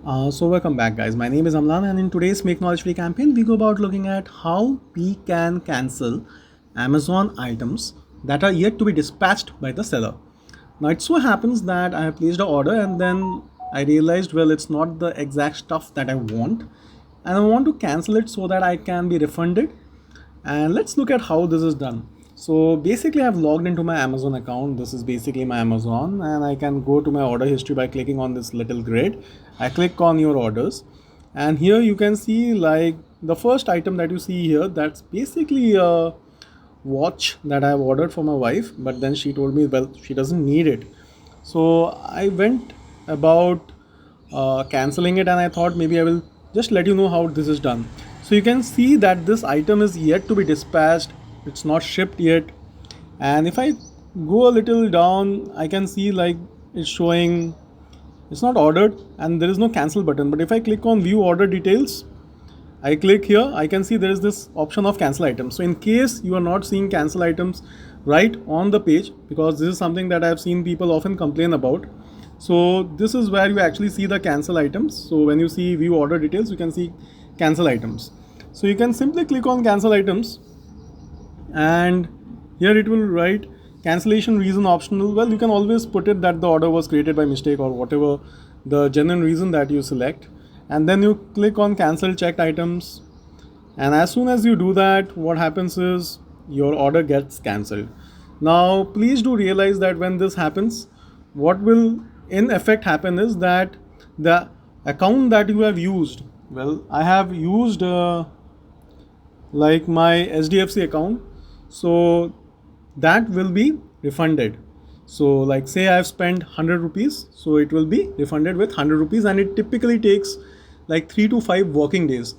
So welcome back, guys. My name is Amlan, and in today's Make Knowledge Free campaign, we go about looking at how we can cancel Amazon items that are yet to be dispatched by the seller. Now, it so happens that I have placed an order, and then I realized, well, it's not the exact stuff that I want, and I want to cancel it so that I can be refunded. And let's look at how this is done. So basically I've logged into my Amazon account. This is basically my Amazon, and I can go to my order history by clicking on this little grid. I click on your orders, and here you can see like the first item that you see here, that's basically a watch that I've ordered for my wife, but then she told me, well, she doesn't need it. So I went about canceling it, and I thought maybe I will just let you know how this is done. So you can see that this item is yet to be dispatched, it's not shipped yet. And if I go a little down, I can see like it's showing it's not ordered and there is no cancel button. But if I click on view order details, I click here, I can see there is this option of cancel items. So in case you are not seeing cancel items right on the page, because this is something that I have seen people often complain about, so this is where you actually see the cancel items. So when you see view order details, you can see cancel items. So you can simply click on cancel items, and here it will write cancellation reason optional. Well, you can always put it that the order was created by mistake or whatever the genuine reason that you select, and then you click on cancel checked items. And as soon as you do that, what happens is your order gets cancelled. Now please do realize that when this happens, what will in effect happen is that the account that you have used, well, I have used like my SDFC account, so that will be refunded. So like say I have spent 100 rupees, so it will be refunded with 100 rupees, and it typically takes like 3 to 5 working days.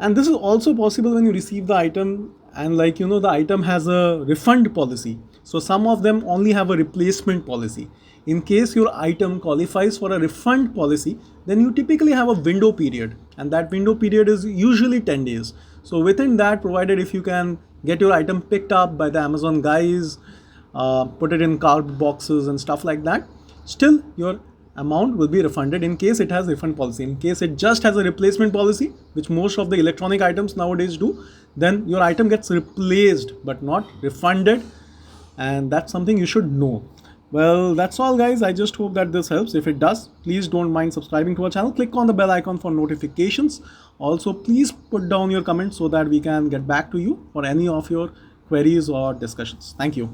And this is also possible when you receive the item, and like the item has a refund policy. So some of them only have a replacement policy. In case your item qualifies for a refund policy, then you typically have a window period, and that window period is usually 10 days. So within that, provided if you can get your item picked up by the Amazon guys, put it in card boxes and stuff like that, still your amount will be refunded in case it has refund policy. In case it just has a replacement policy, which most of the electronic items nowadays do, then your item gets replaced but not refunded, and that's something you should know. Well, that's all, guys. I just hope that this helps. If it does, please don't mind subscribing to our channel. Click on the bell icon for notifications. Also, please put down your comments so that we can get back to you for any of your queries or discussions. Thank you.